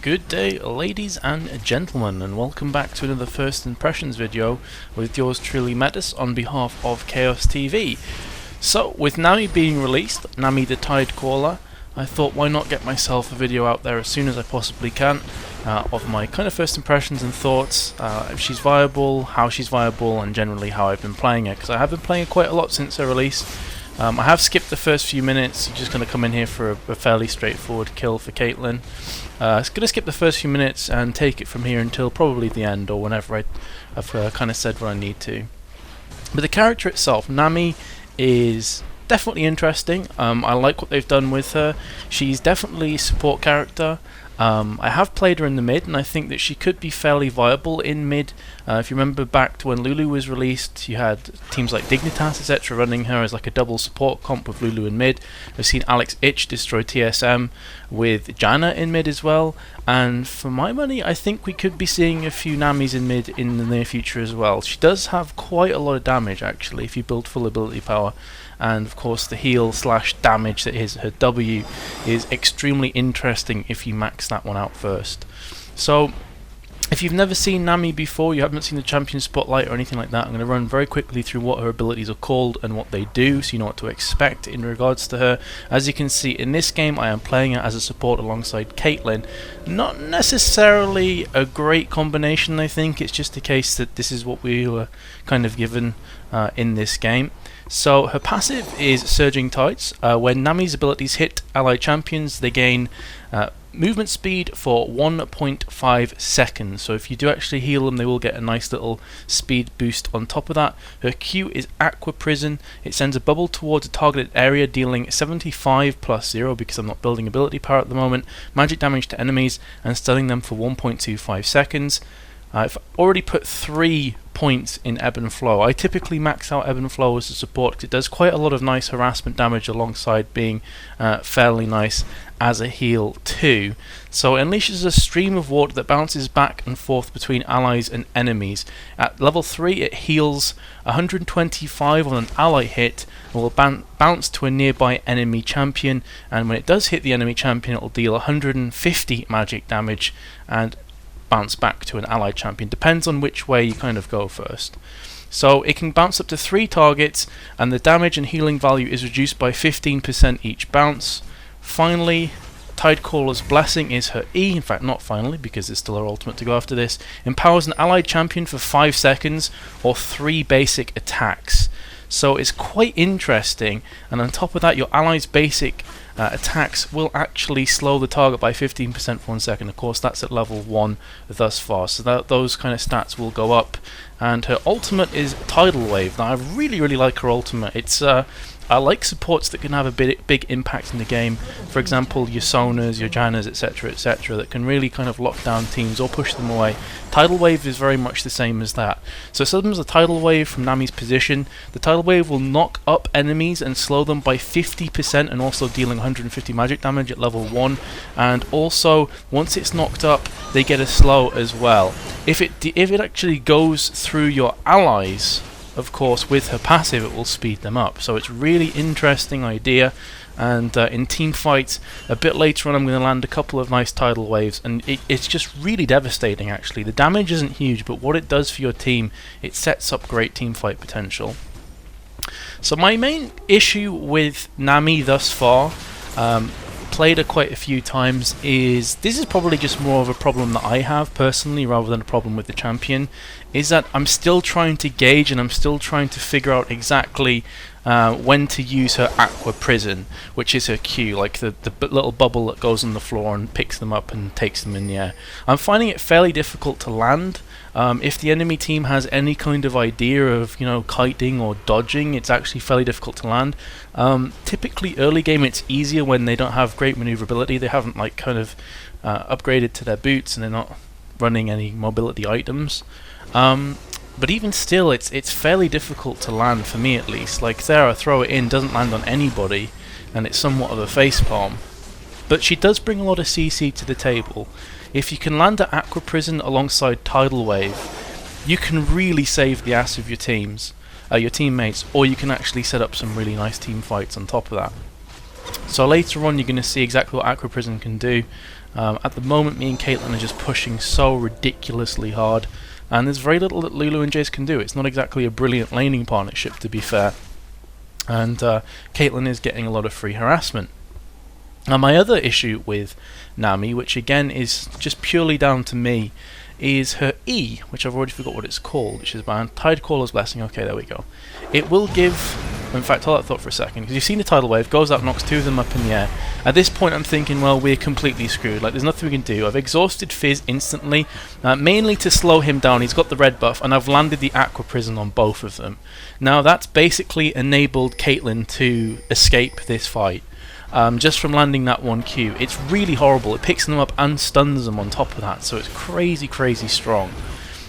Good day, ladies and gentlemen, and welcome back to another First Impressions video with yours truly, Metis, on behalf of Kaostv. So, with Nami being released, Nami the Tide Caller, I thought why not get myself a video out there as soon as I possibly can of my kind of first impressions and thoughts, if she's viable, how she's viable, and generally how I've been playing it, because I have been playing it quite a lot since her release. I have skipped the first few minutes. You're just going to come in here for a fairly straightforward kill for Caitlyn. I'm going to skip the first few minutes and take it from here until probably the end or whenever I've kind of said what I need to. But the character itself, Nami, is definitely interesting. I like what they've done with her. She's definitely a support character. I have played her in the mid, and I think that she could be fairly viable in mid. If you remember back to when Lulu was released, you had teams like Dignitas, etc. running her as like a double support comp with Lulu in mid. I've seen Alex Ich destroy TSM with Janna in mid as well, and for my money, I think we could be seeing a few Namis in mid in the near future as well. She does have quite a lot of damage actually if you build full ability power. And of course the heal slash damage that is her W is extremely interesting if you max that one out first. So if you've never seen Nami before, you haven't seen the champion spotlight or anything like that, I'm going to run very quickly through what her abilities are called and what they do, so you know what to expect in regards to her. As you can see in this game, I am playing her as a support alongside Caitlyn. Not necessarily a great combination, I think. It's just a case that this is what we were kind of given in this game. So her passive is Surging Tides. When Nami's abilities hit allied champions, they gain movement speed for 1.5 seconds. So if you do actually heal them, they will get a nice little speed boost on top of that. Her Q is Aqua Prison. It sends a bubble towards a targeted area, dealing 75 plus 0, because I'm not building ability power at the moment, magic damage to enemies, and stunning them for 1.25 seconds. I've already put 3 points in Ebb and Flow. I typically max out Ebb and Flow as a support because it does quite a lot of nice harassment damage alongside being fairly nice as a heal too. So it unleashes a stream of water that bounces back and forth between allies and enemies. At level 3 it heals 125 on an ally hit and will bounce to a nearby enemy champion, and when it does hit the enemy champion it will deal 150 magic damage and bounce back to an allied champion. Depends on which way you kind of go first. So it can bounce up to 3 targets, and the damage and healing value is reduced by 15% each bounce. Finally, Tidecaller's Blessing is her E, in fact not finally because it's still her ultimate to go after this. Empowers an allied champion for 5 seconds or 3 basic attacks. So it's quite interesting, and on top of that your allies' basic attacks will actually slow the target by 15% for 1 second. Of course that's at level 1 thus far, so those kind of stats will go up. And her ultimate is Tidal Wave. Now I really like her ultimate. It's I like supports that can have a big impact in the game. For example, your Sonas, your Jannas, etc., that can really kind of lock down teams or push them away. Tidal Wave is very much the same as that. So sometimes a Tidal Wave from Nami's position, the Tidal Wave will knock up enemies and slow them by 50%, and also dealing 150 magic damage at level 1. And also, once it's knocked up, they get a slow as well. If it actually goes through your allies, of course, with her passive it will speed them up. So it's really interesting idea, and in team fights a bit later on I'm going to land a couple of nice tidal waves, and it's just really devastating actually. The damage isn't huge, but what it does for your team, it sets up great team fight potential. So my main issue with Nami thus far, played her quite a few times, is this is probably just more of a problem that I have personally rather than a problem with the champion, is that I'm still trying to gauge and I'm still trying to figure out exactly when to use her Aqua Prison, which is her Q, like the little bubble that goes on the floor and picks them up and takes them in the air. I'm finding it fairly difficult to land. If the enemy team has any kind of idea of, you know, kiting or dodging, it's actually fairly difficult to land. Typically early game it's easier when they don't have great maneuverability, they haven't like kind of upgraded to their boots and they're not running any mobility items. But even still, it's fairly difficult to land, for me at least. Like there, I throw it in, doesn't land on anybody, and it's somewhat of a facepalm. But she does bring a lot of CC to the table. If you can land at Aqua Prison alongside Tidal Wave, you can really save the ass of your teammates, or you can actually set up some really nice team fights on top of that. So later on you're going to see exactly what Aqua Prison can do. At the moment, me and Caitlyn are just pushing so ridiculously hard, and there's very little that Lulu and Jace can do. It's not exactly a brilliant laning partnership, to be fair, and Caitlyn is getting a lot of free harassment. Now, my other issue with Nami, which again is just purely down to me, is her E, which I've already forgot what it's called, which is by Tidecaller's Blessing. Okay, there we go. It will give... In fact, hold that thought for a second, because you've seen the tidal wave, goes up, knocks two of them up in the air. At this point I'm thinking, well, we're completely screwed, like there's nothing we can do. I've exhausted Fizz instantly, mainly to slow him down. He's got the red buff, and I've landed the Aqua Prison on both of them. Now that's basically enabled Caitlyn to escape this fight. Just from landing that one Q. It's really horrible. It picks them up and stuns them on top of that, so it's crazy, crazy strong.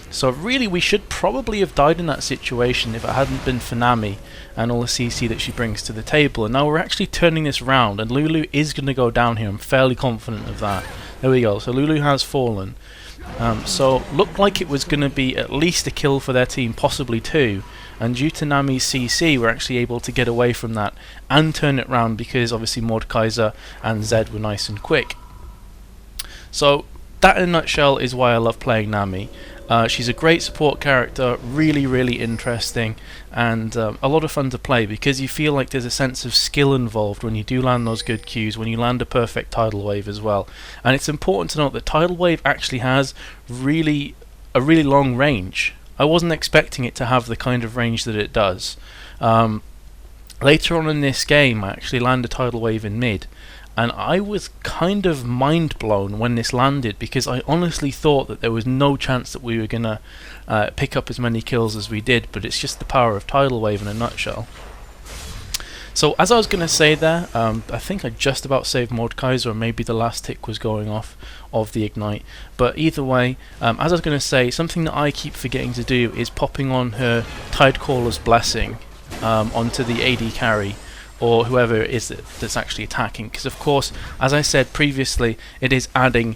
So really, we should probably have died in that situation if it hadn't been for Nami and all the CC that she brings to the table. And now we're actually turning this round, and Lulu is going to go down here. I'm fairly confident of that. There we go. So Lulu has fallen. So looked like it was going to be at least a kill for their team, possibly two. And due to Nami's CC, we're actually able to get away from that and turn it round, because obviously Mordekaiser and Zed were nice and quick. So that in a nutshell is why I love playing Nami. She's a great support character, really, really interesting, and a lot of fun to play, because you feel like there's a sense of skill involved when you do land those good Qs, when you land a perfect tidal wave as well. And it's important to note that tidal wave actually has a really long range. I wasn't expecting it to have the kind of range that it does. Later on in this game, I actually land a tidal wave in mid, and I was kind of mind blown when this landed, because I honestly thought that there was no chance that we were gonna pick up as many kills as we did. But it's just the power of tidal wave in a nutshell. So as I was gonna say there, I think I just about saved Mordekaiser, or maybe the last tick was going off of the ignite. But either way, as I was gonna say, something that I keep forgetting to do is popping on her Tidecaller's Blessing onto the AD carry, or whoever it is that's actually attacking, because of course, as I said previously, it is adding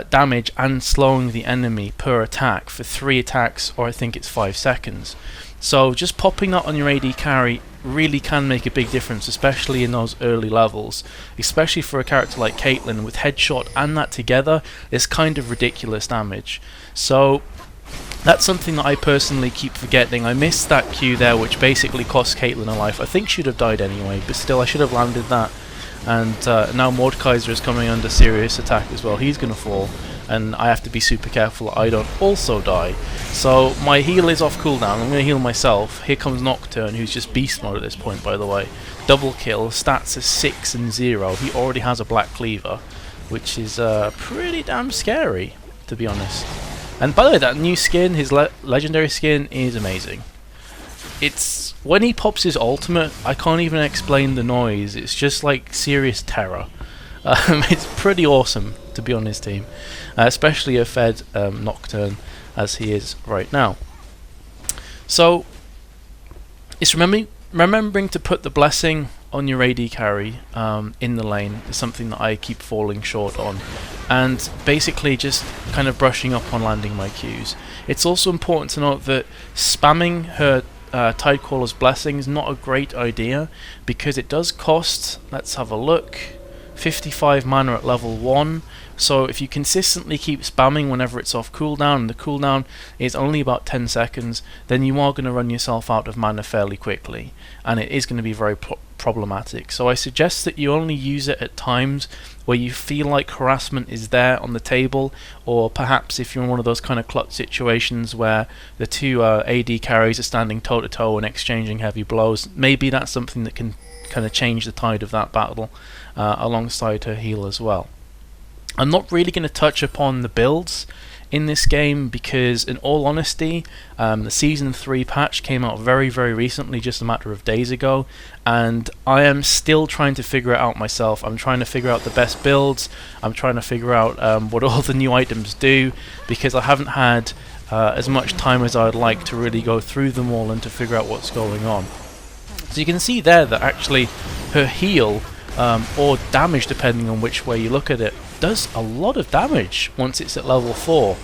damage and slowing the enemy per attack for 3 attacks, or I think it's 5 seconds. So just popping that on your AD carry really can make a big difference, especially in those early levels, especially for a character like Caitlyn. With headshot and that together, it's kind of ridiculous damage. So that's something that I personally keep forgetting. I missed that Q there, which basically cost Caitlyn a life. I think she'd have died anyway, but still I should have landed that. And now Mordekaiser is coming under serious attack as well. He's going to fall, and I have to be super careful I don't also die. So my heal is off cooldown. I'm going to heal myself. Here comes Nocturne, who's just beast mode at this point, by the way. Double kill, stats are 6 and 0. He already has a black cleaver, which is pretty damn scary, to be honest. And by the way, that new skin, his legendary skin, is amazing. It's when he pops his ultimate, I can't even explain the noise. It's just like serious terror. It's pretty awesome to be on his team, especially a fed Nocturne as he is right now. So it's remembering to put the blessing on your AD carry in the lane is something that I keep falling short on, and basically just kind of brushing up on landing my Qs. It's also important to note that spamming her Tidecaller's Blessing is not a great idea, because it does cost, let's have a look, 55 mana at level 1. So if you consistently keep spamming whenever it's off cooldown, and the cooldown is only about 10 seconds, then you are going to run yourself out of mana fairly quickly, and it is going to be very problematic. So I suggest that you only use it at times where you feel like harassment is there on the table, or perhaps if you're in one of those kind of clutch situations where the two AD carries are standing toe to toe and exchanging heavy blows. Maybe that's something that can kind of change the tide of that battle alongside her heal as well. I'm not really going to touch upon the builds in this game, because in all honesty, the Season 3 patch came out very, very recently, just a matter of days ago, and I am still trying to figure it out myself. I'm trying to figure out the best builds, I'm trying to figure out what all the new items do, because I haven't had as much time as I would like to really go through them all and to figure out what's going on. So you can see there that actually her heal, or damage depending on which way you look at it, does a lot of damage once it's at level 4.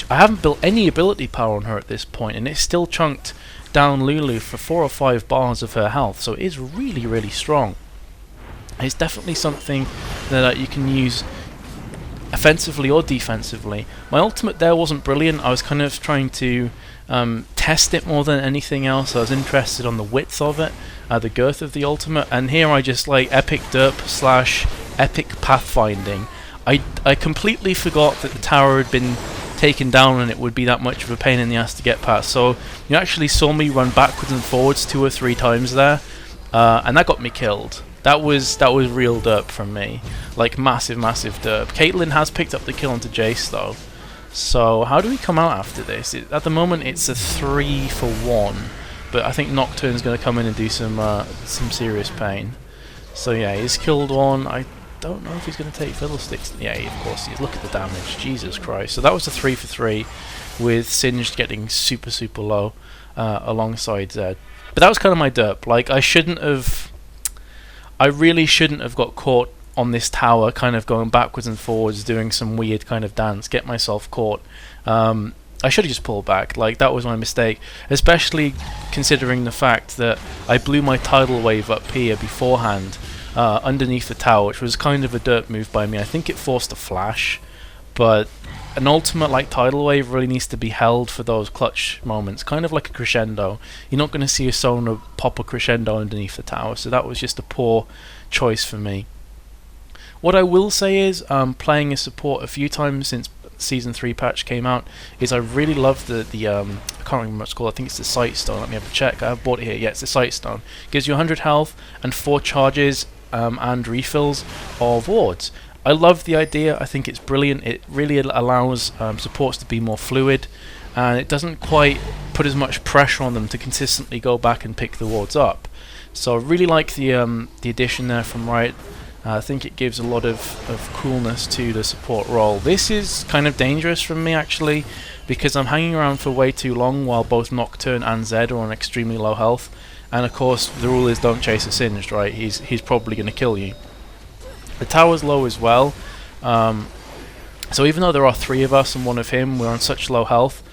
I haven't built any ability power on her at this point, and it's still chunked down Lulu for 4 or 5 bars of her health, so it is really, really strong. It's definitely something that you can use offensively or defensively. My ultimate there wasn't brilliant. I was kind of trying to test it more than anything else. I was interested on the width of it, the girth of the ultimate, and here I just like epic derp / epic pathfinding. I completely forgot that the tower had been taken down and it would be that much of a pain in the ass to get past. So you actually saw me run backwards and forwards 2 or 3 times there, and that got me killed. That was real derp from me, like massive derp. Caitlyn has picked up the kill onto Jace though. So how do we come out after this? At the moment it's a 3 for 1, but I think Nocturne's going to come in and do some serious pain. So yeah, he's killed one. I don't know if he's going to take Fiddlesticks. Yeah, of course he is. Look at the damage. Jesus Christ. So that was a 3 for 3 with Singed getting super low alongside Zed. But that was kind of my derp. Like I really shouldn't have got caught on this tower, kind of going backwards and forwards, doing some weird kind of dance, get myself caught. I should have just pulled back. Like, that was my mistake, especially considering the fact that I blew my tidal wave up here beforehand, underneath the tower, which was kind of a derp move by me. I think it forced a flash, but an ultimate like tidal wave really needs to be held for those clutch moments, kind of like a crescendo. You're not going to see a Sona pop a crescendo underneath the tower, so that was just a poor choice for me. What I will say is, playing a support a few times since Season 3 patch came out, is I really love the I can't remember what it's called, I think it's the Sight Stone, let me have a check, I have bought it here, yeah, it's the Sight Stone. It gives you 100 health and 4 charges and refills of wards. I love the idea, I think it's brilliant, it really allows supports to be more fluid, and it doesn't quite put as much pressure on them to consistently go back and pick the wards up. So I really like the addition there from Riot. I think it gives a lot of coolness to the support role. This is kind of dangerous from me actually, because I'm hanging around for way too long while both Nocturne and Zed are on extremely low health, and of course the rule is don't chase a Singed, right? He's probably going to kill you. The tower's low as well, so even though there are 3 of us and 1 of him, we're on such low health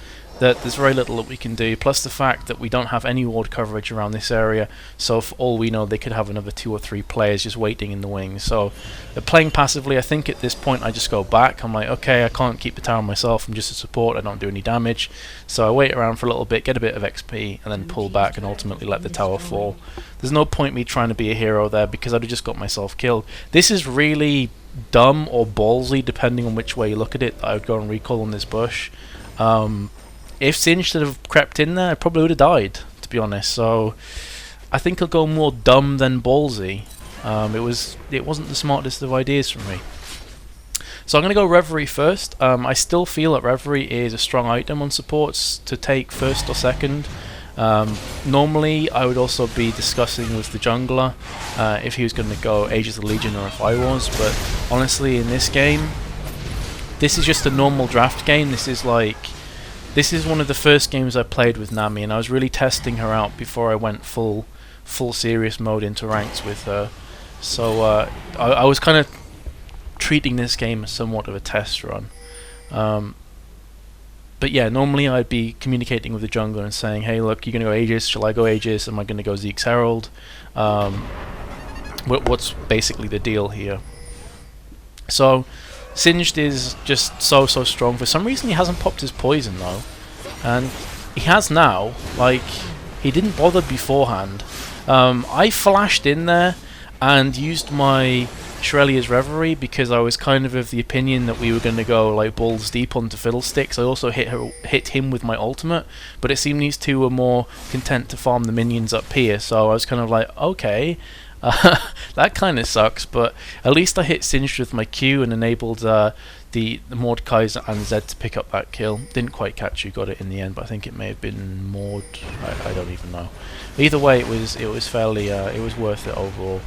that there's very little that we can do, plus the fact that we don't have any ward coverage around this area, so for all we know they could have another 2 or 3 players just waiting in the wings. So playing passively, I think at this point I just go back. I'm like, okay, I can't keep the tower myself, I'm just a support, I don't do any damage, so I wait around for a little bit, get a bit of XP, and then pull back and ultimately let the tower fall. There's no point me trying to be a hero there, because I'd have just got myself killed. This is really dumb or ballsy, depending on which way you look at it. I would go and recall on this bush. If Singed should have crept in there, I probably would have died, to be honest. So I think I'll go more dumb than ballsy. It wasn't the smartest of ideas from me. So I'm going to go Reverie first. I still feel that Reverie is a strong item on supports to take first or second. Normally I would also be discussing with the jungler if he was going to go Aegis of the Legion or if I was, but honestly in this game, this is just a normal draft game. This is one of the first games I played with Nami, and I was really testing her out before I went full serious mode into ranks with her. So I was kind of treating this game as somewhat of a test run. But yeah, normally I'd be communicating with the jungler and saying, hey look, you're going to go Aegis, shall I go Aegis, am I going to go Zeke's Herald? What's basically the deal here? So Singed is just so strong. For some reason he hasn't popped his poison though, and he has now. Like, he didn't bother beforehand. I flashed in there and used my Shurelya's Reverie because I was kind of the opinion that we were going to go like balls deep onto Fiddlesticks. I also hit him with my ultimate, but it seemed these two were more content to farm the minions up here, so I was kind of like, okay, that kind of sucks, but at least I hit Singed with my Q and enabled the Mordekaiser and Zed to pick up that kill. Didn't quite catch who got it in the end, but I think it may have been Mord. I don't even know. Either way, it was fairly it was worth it overall.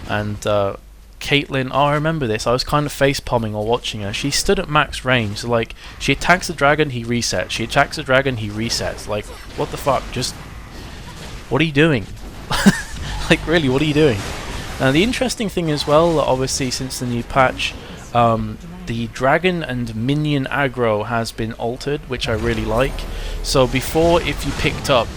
And Caitlyn, oh, I remember this. I was kind of face palming while watching her. She stood at max range, so like she attacks the dragon, he resets. She attacks the dragon, he resets. Like, what the fuck? Just what are you doing? Like, really, what are you doing? Now, the interesting thing as well, obviously, since the new patch, the dragon and minion aggro has been altered, which I really like. So before, if you picked up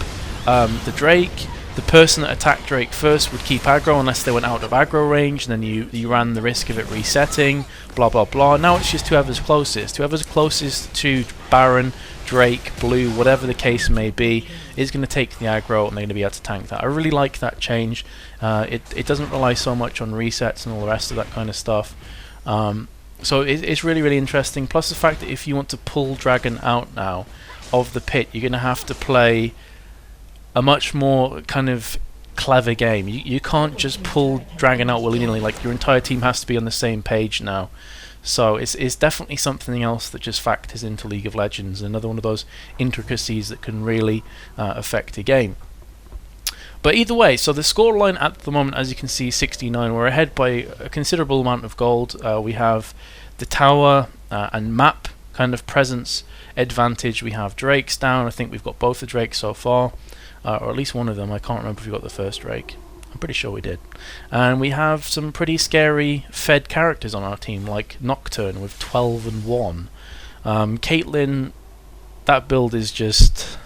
the Drake, the person that attacked Drake first would keep aggro unless they went out of aggro range, and then you ran the risk of it resetting, blah blah blah. Now it's just whoever's closest. Whoever's closest to Baron, Drake, Blue, whatever the case may be, is going to take the aggro, and they're going to be able to tank that. I really like that change. It doesn't rely so much on resets and all the rest of that kind of stuff. So it's really, really interesting. Plus the fact that if you want to pull Dragon out now of the pit, you're going to have to play a much more kind of clever game. You can't just pull Dragon out willy-nilly. Like, your entire team has to be on the same page now. So it's definitely something else that just factors into League of Legends. Another one of those intricacies that can really affect a game. But either way, so the scoreline at the moment, as you can see, 69. We're ahead by a considerable amount of gold. We have the tower and map kind of presence advantage. We have Drakes down. I think we've got both the Drakes so far, or at least one of them. I can't remember if we got the first Drake. I'm pretty sure we did. And we have some pretty scary fed characters on our team, like Nocturne with 12 and 1. Caitlyn, that build is just...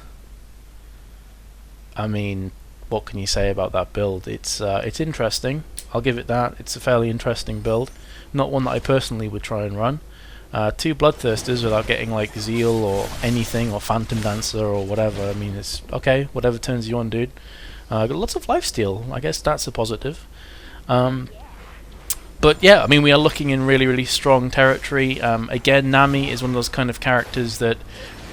I mean, what can you say about that build? It's interesting. I'll give it that. It's a fairly interesting build. Not one that I personally would try and run. 2 Bloodthirsters without getting like Zeal or anything, or Phantom Dancer or whatever. I mean, it's okay, whatever turns you on, dude. Got lots of lifesteal. I guess that's a positive. But yeah, I mean, we are looking in really, really strong territory. Again, Nami is one of those kind of characters that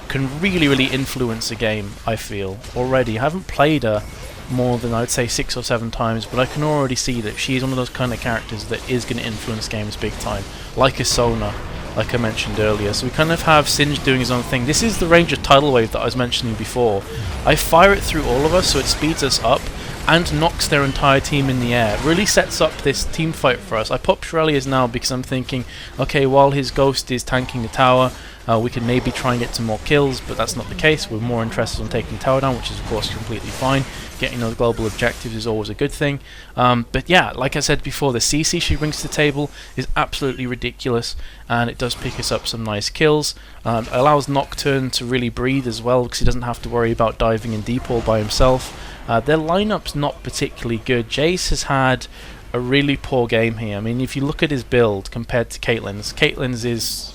can really, really influence a game, I feel, already. I haven't played her more than, I'd say, 6 or 7 times, but I can already see that she's one of those kind of characters that is going to influence games big time, like a Sona, like I mentioned earlier. So we kind of have Singe doing his own thing. This is the Ranger tidal wave that I was mentioning before. I fire it through all of us, so it speeds us up and knocks their entire team in the air. Really sets up this team fight for us. I pop Shurelya's now because I'm thinking, okay, while his Ghost is tanking the tower, we can maybe try and get some more kills, but that's not the case. We're more interested in taking the tower down, which is of course completely fine. Getting those global objectives is always a good thing. But yeah, like I said before, the CC she brings to the table is absolutely ridiculous, and it does pick us up some nice kills. Allows Nocturne to really breathe as well, because he doesn't have to worry about diving in deep all by himself. Their lineup's not particularly good. Jace has had a really poor game here. I mean, if you look at his build compared to Caitlyn's is...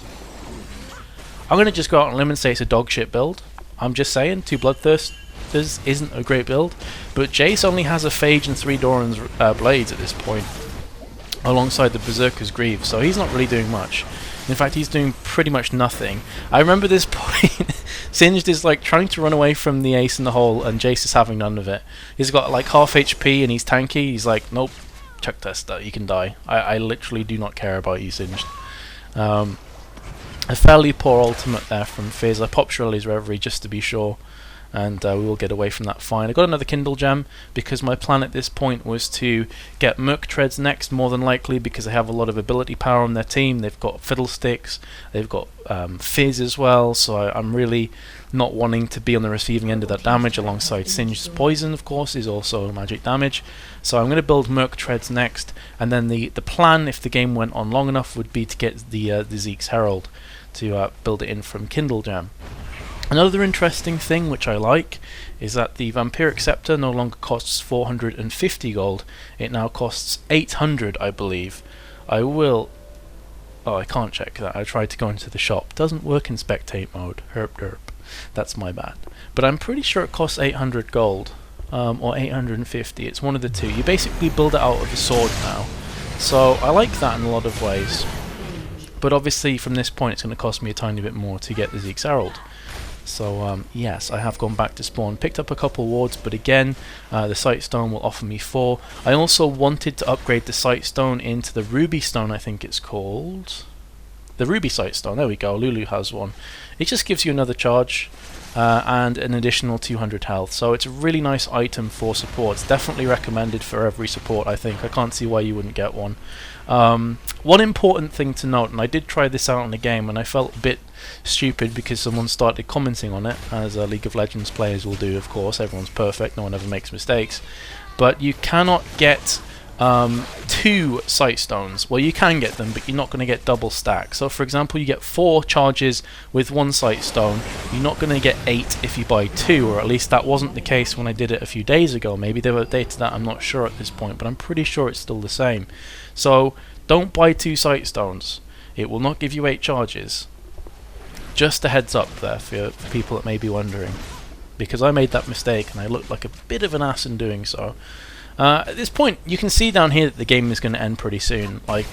I'm going to just go out on a limb and say it's a dog shit build. I'm just saying, 2 Bloodthirsters isn't a great build, but Jace only has a Phage and 3 Doran's blades at this point, alongside the Berserker's Greaves, so he's not really doing much. In fact, he's doing pretty much nothing. I remember this point, Singed is like trying to run away from the ace in the hole, and Jace is having none of it. He's got like half HP and he's tanky. He's like, nope, chuck tester, you can die. I literally do not care about you, Singed. A fairly poor ultimate there from Fizz. I popped Shurelya's Reverie just to be sure, and we will get away from that fine. I got another Kindle Gem because my plan at this point was to get Merc Treads next, more than likely, because they have a lot of ability power on their team. They've got Fiddlesticks, they've got Fizz as well, so I'm really not wanting to be on the receiving end of that damage, alongside Singe's Poison, of course, is also magic damage. So I'm going to build Merc Treads next, and then the plan, if the game went on long enough, would be to get the Zeke's Herald, to build it in from Kindle Gem. Another interesting thing which I like is that the Vampiric Scepter no longer costs 450 gold. It now costs 800, I believe. I will... Oh, I can't check that. I tried to go into the shop. Doesn't work in spectate mode. Herp derp. That's my bad. But I'm pretty sure it costs 800 gold. Or 850. It's one of the two. You basically build it out of a sword now. So I like that in a lot of ways. But obviously from this point it's going to cost me a tiny bit more to get the Zeke's Herald. So yes, I have gone back to spawn, picked up a couple wards, but again, the Sightstone will offer me 4. I also wanted to upgrade the Sightstone into the Ruby Stone, I think it's called. The Ruby Sightstone, there we go, Lulu has one. It just gives you another charge and an additional 200 health, so it's a really nice item for support. It's definitely recommended for every support, I think. I can't see why you wouldn't get one. One important thing to note, and I did try this out in the game, and I felt a bit stupid because someone started commenting on it, as League of Legends players will do, of course. Everyone's perfect, no one ever makes mistakes. But you cannot get 2 sight stones. Well, you can get them, but you're not going to get double stack. So for example, you get 4 charges with 1 sight stone. You're not going to get 8 if you buy 2, or at least that wasn't the case when I did it a few days ago. Maybe they've updated that, I'm not sure at this point, but I'm pretty sure it's still the same. So don't buy 2 sight stones. It will not give you 8 charges. Just a heads up there for people that may be wondering, because I made that mistake and I looked like a bit of an ass in doing so. At this point, you can see down here that the game is going to end pretty soon. Like,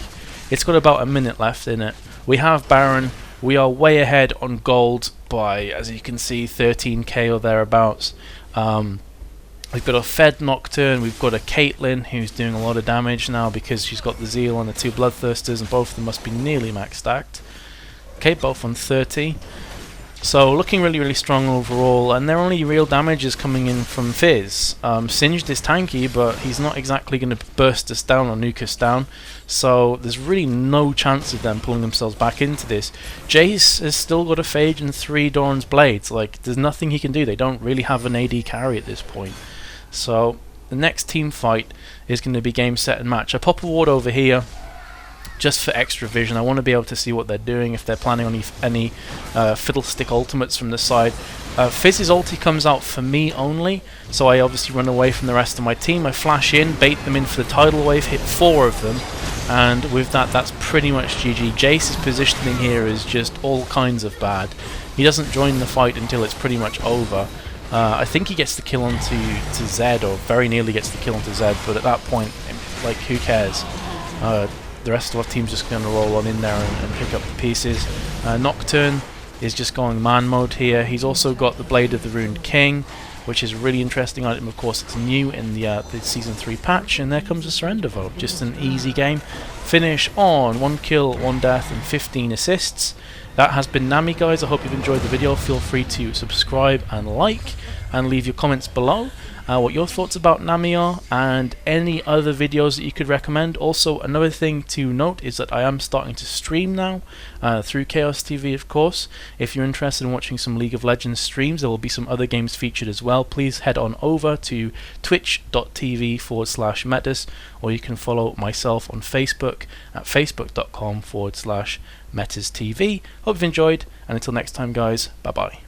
it's got about a minute left in it. We have Baron. We are way ahead on gold by, as you can see, 13k or thereabouts. We've got a Fed Nocturne. We've got a Caitlyn who's doing a lot of damage now because she's got the Zeal and the 2 Bloodthirsters, and both of them must be nearly max stacked. Okay, both on 30. So looking really, really strong overall, and their only real damage is coming in from Fizz. Singed is tanky, but he's not exactly going to burst us down or nuke us down, so there's really no chance of them pulling themselves back into this. Jace has still got a Phage and 3 Doran's Blades. Like, there's nothing he can do. They don't really have an AD carry at this point. So the next team fight is going to be game, set, and match. I pop a ward over here just for extra vision. I want to be able to see what they're doing, if they're planning on any fiddlestick ultimates from the side. Fizz's ulti comes out for me only, so I obviously run away from the rest of my team. I flash in, bait them in for the tidal wave, hit 4 of them, and with that, that's pretty much GG. Jace's positioning here is just all kinds of bad. He doesn't join the fight until it's pretty much over. I think he gets the kill onto Zed, or very nearly gets the kill onto Zed, but at that point, like, who cares? The rest of our team's just going to roll on in there and pick up the pieces. Nocturne is just going man mode here. He's also got the Blade of the Ruined King, which is a really interesting item. Of course, it's new in the Season 3 patch, and there comes a Surrender Vote. Just an easy game. Finish on 1 kill, 1 death, and 15 assists. That has been Nami, guys. I hope you've enjoyed the video. Feel free to subscribe and like, and leave your comments below what your thoughts about Nami are, and any other videos that you could recommend. Also, another thing to note is that I am starting to stream now through Kaostv, of course. If you're interested in watching some League of Legends streams, there will be some other games featured as well. Please head on over to twitch.tv/Metis, or you can follow myself on Facebook at facebook.com/MetisTV. Hope you've enjoyed, and until next time, guys, bye bye.